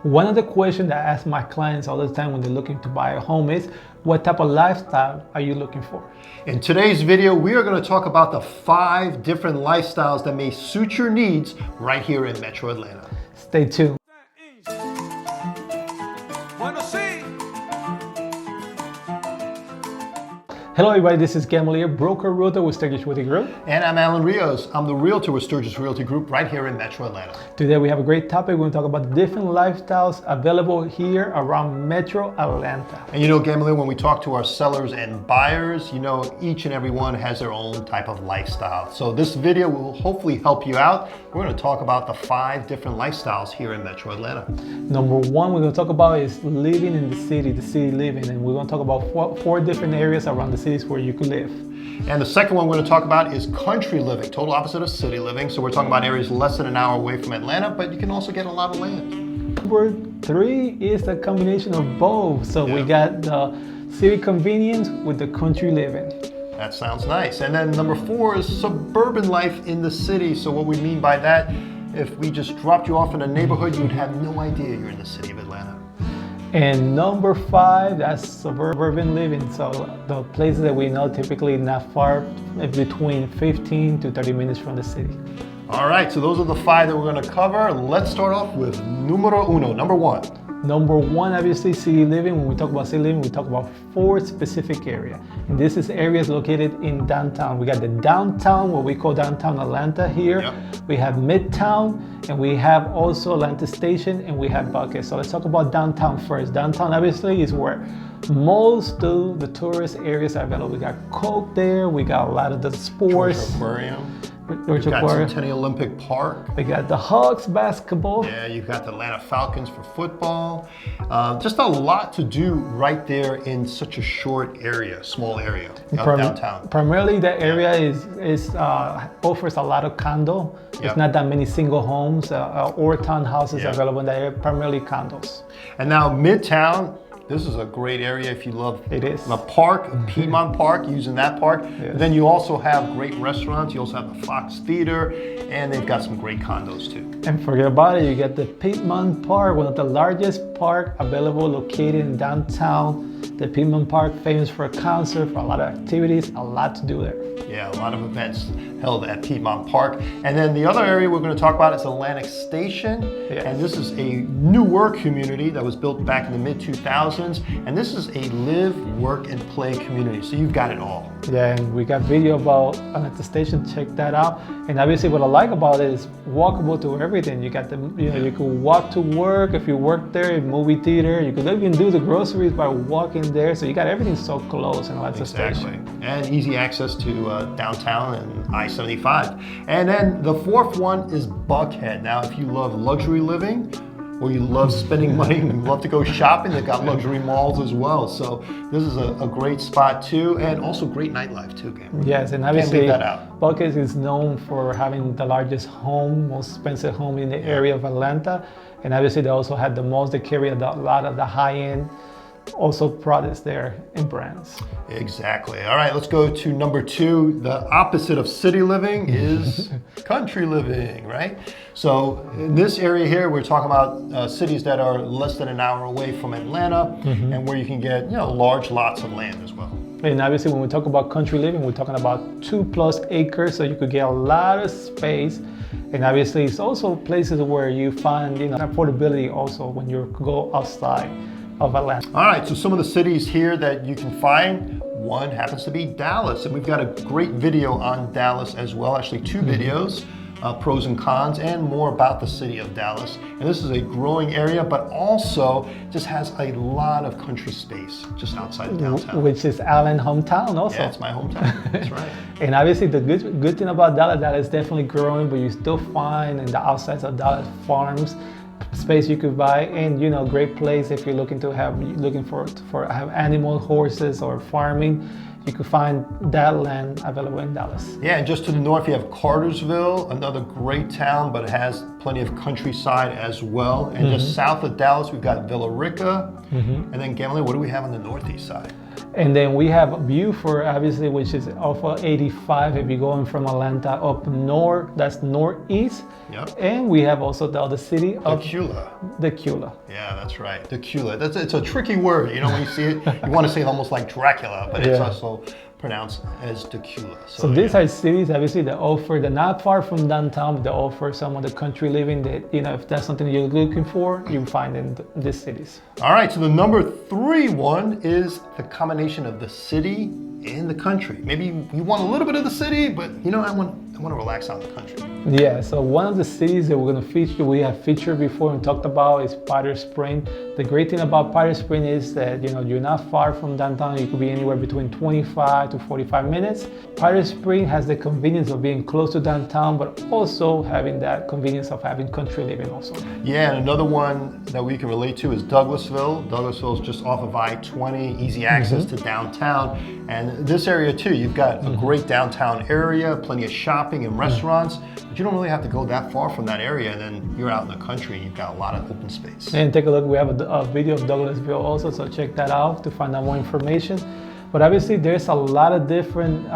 One of the questions that I ask my clients all the time when they're looking to buy a home is, what type of lifestyle are you looking for? In today's video, we are going to talk about the 5 different lifestyles that may suit your needs right here in Metro Atlanta. Stay tuned. Hello everybody, this is Gamalier, broker realtor with Sturgis Realty Group. And I'm Alan Rios. I'm the realtor with Sturgis Realty Group right here in Metro Atlanta. Today we have a great topic. We're going to talk about different lifestyles available here around Metro Atlanta. And you know, Gamalier, when we talk to our sellers and buyers, you know, each and every one has their own type of lifestyle. So this video will hopefully help you out. We're going to talk about the 5 different lifestyles here in Metro Atlanta. Number 1 we're going to talk about is living in the city living. And we're going to talk about 4 different areas around the cities where you could live. And the second one we're going to talk about is country living, total opposite of city living. So we're talking about areas less than an hour away from Atlanta, but you can also get a lot of land. Number 3 is a combination of both. So we got the city convenience with the country living. That sounds nice. And then number 4 is suburban life in the city. So what we mean by that, if we just dropped you off in a neighborhood, you'd have no idea you're in the city of Atlanta. And number 5, that's suburban living. So the places that we know typically not far, between 15 to 30 minutes from the city. All right, so those are the 5 that we're going to cover. Let's start off with numero uno, number 1. Number 1, obviously, city living. When we talk about city living, we talk about 4 specific areas. And this is areas located in downtown. We got the downtown, what we call downtown Atlanta here. Yep. We have Midtown, and we have also Atlanta Station, and we have Buckhead. So let's talk about downtown first. Downtown, obviously, is where most of the tourist areas are available. We got Coke there. We got a lot of the sports. Aquarium. We've got Centennial Olympic Park. We got the Hawks basketball. Yeah, you've got the Atlanta Falcons for football. Just a lot to do right there in such a short area, small area, downtown. Primarily, the area offers a lot of condo. There's not that many single homes or townhouses available in that area, primarily condos. And now Midtown. This is a great area if you love a park, a Piedmont Park, using that park. Yes. Then you also have great restaurants. You also have the Fox Theater, and they've got some great condos too. And forget about it, you get the Piedmont Park, one of the largest park available located in downtown. The Piedmont Park, famous for a concert, for a lot of activities, a lot to do there. Yeah, a lot of events held at Piedmont Park. And then the other area we're going to talk about is Atlantic Station. Yes. And this is a newer community that was built back in the mid-2000s. And this is a live, work, and play community. So you've got it all. Yeah, and we got video about Atlantic Station. Check that out. And obviously what I like about it is walkable to everything. You got the, you can walk to work if you work there, movie theater. You could even do the groceries by walking there. So you got everything so close in Atlantic Station. And easy access to downtown and I-75. And then the 4th one is Buckhead. Now, if you love luxury living, or you love spending money and love to go shopping, they've got luxury malls as well. So this is a great spot too, and also great nightlife too, Cam. Yes, and obviously Buckhead is known for having the largest home, most expensive home in the area of Atlanta. And obviously they also had the malls that carry a lot of the high-end also products there in brands. Exactly. All right, let's go to number 2. The opposite of city living is country living, right? So in this area here, we're talking about cities that are less than an hour away from Atlanta, and where you can get large lots of land as well. And obviously when we talk about country living, we're talking about 2+ acres, so you could get a lot of space. And obviously it's also places where you find affordability also when you go outside of Atlanta. All right, so some of the cities here that you can find, one happens to be Dallas, and we've got a great video on Dallas as well, actually 2 videos, pros and cons, and more about the city of Dallas. And this is a growing area, but also just has a lot of country space just outside of downtown. Which is Alan's hometown also. Yeah, it's my hometown, that's right. And obviously the good thing about Dallas, that is definitely growing, but you still find in the outsides of Dallas farms, space you could buy, and great place if you're looking for animal, horses, or farming. You could find that land available in Dallas. Yeah, and just to the north you have Cartersville, another great town, but it has plenty of countryside as well. And just south of Dallas we've got Villa Rica, and then Gamalier, what do we have on the northeast side? And then we have Beaufort, obviously, which is off of 85. If you're going from Atlanta up north, that's northeast. Yep. And we have also the other city of Decula. Yeah, that's right. Decula. It's a tricky word. You know, when you see it, you want to say it almost like Dracula, but it's also pronounced as Decula. So these are cities, obviously, that offer, they're not far from downtown, but they offer some of the country living that, you know, if that's something you're looking for, you can find in these cities. All right, so the number 3 one is the combination of the city and the country. Maybe you want a little bit of the city, but you know, I want to relax out in the country. Yeah, so one of the cities that we're going to feature, we have featured before and talked about, is Powder Spring. The great thing about Powder Spring is that, you know, you're not far from downtown. You could be anywhere between 25 to 45 minutes. Powder Spring has the convenience of being close to downtown, but also having that convenience of having country living also. Yeah, and another one that we can relate to is Douglasville. Douglasville is just off of I-20, easy access to downtown. And this area too, you've got a great downtown area, plenty of shopping and restaurants, but you don't really have to go that far from that area, and then you're out in the country and you've got a lot of open space. And take a look, we have a video of Douglasville also, so check that out to find out more information. But obviously there's a lot of different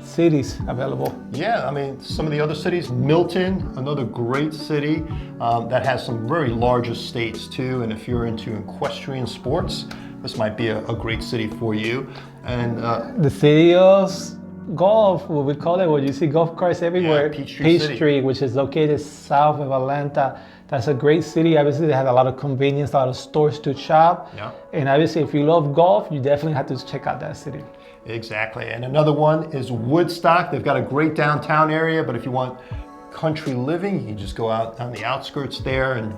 cities available. Yeah, I mean, some of the other cities, Milton, another great city that has some very large estates too, and if you're into equestrian sports, this might be a great city for you. And the city of golf, what we call it, where you see golf carts everywhere. Yeah, Peachtree, which is located south of Atlanta. That's a great city. Obviously, they have a lot of convenience, a lot of stores to shop. Yeah. And obviously, if you love golf, you definitely have to check out that city. Exactly. And another one is Woodstock. They've got a great downtown area, but if you want country living, you just go out on the outskirts there, and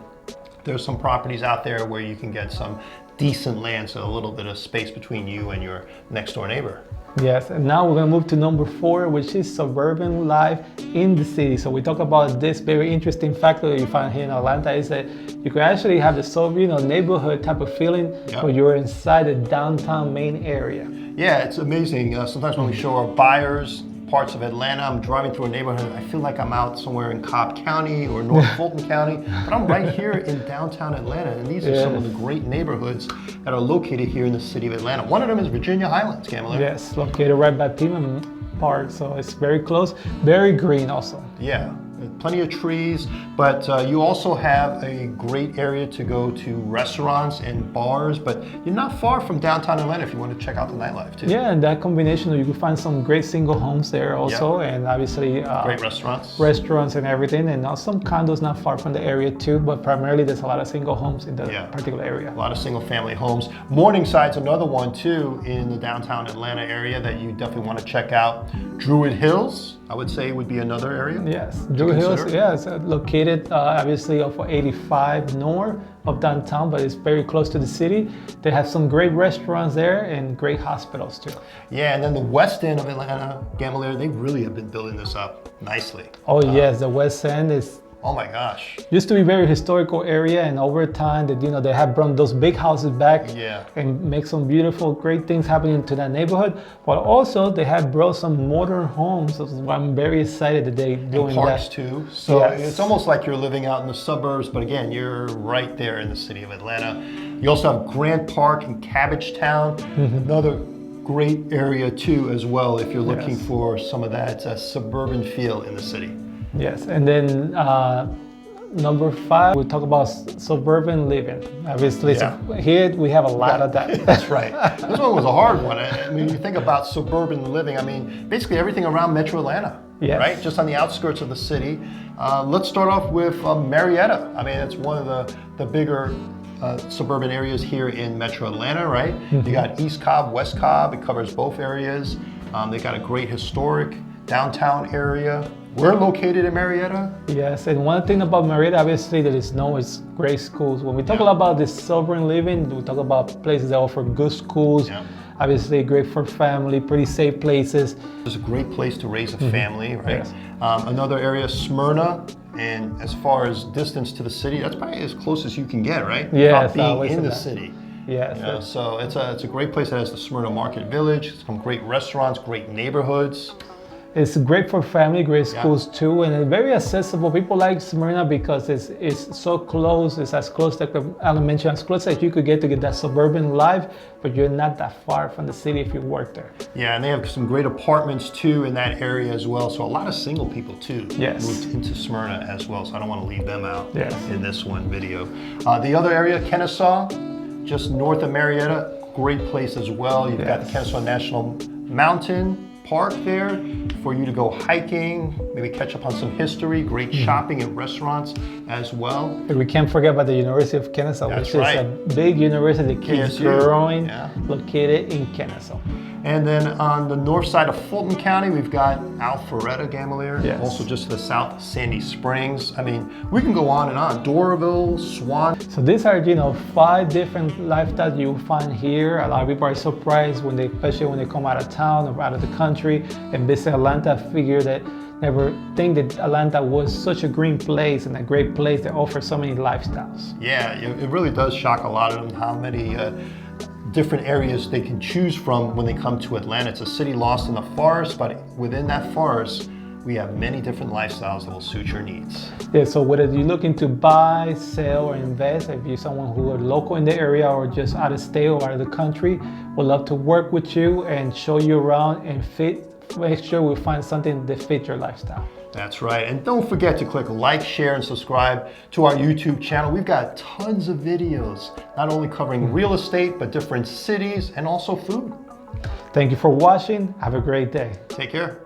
there's some properties out there where you can get some decent land, so a little bit of space between you and your next door neighbor. Yes, and now we're going to move to number 4, which is suburban life in the city. So we talk about this very interesting factor that you find here in Atlanta is that you can actually have the suburban neighborhood type of feeling where you're inside the downtown main area. Yeah, it's amazing. Sometimes when we show our buyers parts of Atlanta, I'm driving through a neighborhood, I feel like I'm out somewhere in Cobb County or North Fulton County, but I'm right here in downtown Atlanta, and these are some of the great neighborhoods that are located here in the city of Atlanta. One of them is Virginia Highlands, Gamalier. Yes, located right by Piedmont Park, so it's very close, very green also. Yeah. Plenty of trees, but you also have a great area to go to restaurants and bars, but you're not far from downtown Atlanta if you want to check out the nightlife too. Yeah, and that combination, you can find some great single homes there also, and obviously great restaurants. Restaurants and everything, and some condos not far from the area too, but primarily there's a lot of single homes in the particular area. A lot of single family homes. Morningside's another one too in the downtown Atlanta area that you definitely want to check out. Druid Hills, I would say, would be another area. Yes, Druid Hills, yes, located obviously off of 85 north of downtown, but it's very close to the city. They have some great restaurants there and great hospitals too. Yeah, and then the west end of Atlanta, Gamalier, they really have been building this up nicely. Oh yes, the west end is, oh my gosh, used to be a very historical area, and over time that they have brought those big houses back and make some beautiful, great things happening to that neighborhood. But also they have brought some modern homes. So I'm very excited that they're doing that. Parks too. So it's almost like you're living out in the suburbs, but again, you're right there in the city of Atlanta. You also have Grant Park and Cabbagetown, another great area too as well if you're looking for some of that suburban feel in the city. Yes, and then number 5, we talk about suburban living. Obviously, so here we have a lot of that. That's right. This one was a hard one. I mean, you think about suburban living, I mean, basically everything around Metro Atlanta, right? Just on the outskirts of the city. Let's start off with Marietta. I mean, it's one of the bigger suburban areas here in Metro Atlanta, right? You got East Cobb, West Cobb. It covers both areas. They got a great historic downtown area. We're located in Marietta. Yes, and one thing about Marietta, obviously, that is known as great schools. When we talk about this suburban living, we talk about places that offer good schools. Obviously, great for family, pretty safe places. It's a great place to raise a family, right? Another area, Smyrna, and as far as distance to the city, that's probably as close as you can get, right? Yes, being in the city. Yes. So it's a great place that has the Smyrna Market Village, some great restaurants, great neighborhoods. It's great for family, great schools too, and it's very accessible. People like Smyrna because it's so close. It's as close, like Alan mentioned, as close as you could get that suburban life, but you're not that far from the city if you work there. Yeah, and they have some great apartments too in that area as well. So a lot of single people too moved into Smyrna as well. So I don't want to leave them out in this one video. The other area, Kennesaw, just north of Marietta, great place as well. You've got the Kennesaw National Mountain Park there for you to go hiking, maybe catch up on some history, great shopping and restaurants as well. And we can't forget about the University of Kennesaw, which is a big university that keeps growing, located in Kennesaw. And then on the north side of Fulton County, we've got Alpharetta, Gamalier, also just to the south, Sandy Springs. I mean, we can go on and on. Doraville, Swan. So these are, 5 different lifestyles you'll find here. A lot of people are surprised especially when they come out of town or out of the country and visit Atlanta, figure that never think that Atlanta was such a green place and a great place that offers so many lifestyles. Yeah, it really does shock a lot of them how many different areas they can choose from when they come to Atlanta. It's a city lost in the forest, but within that forest, we have many different lifestyles that will suit your needs. Yeah, so whether you're looking to buy, sell, or invest, if you're someone who are local in the area or just out of state or out of the country, we'd love to work with you and show you around and make sure we find something that fits your lifestyle. That's right. And don't forget to click like, share, and subscribe to our YouTube channel. We've got tons of videos, not only covering real estate, but different cities and also food. Thank you for watching. Have a great day. Take care.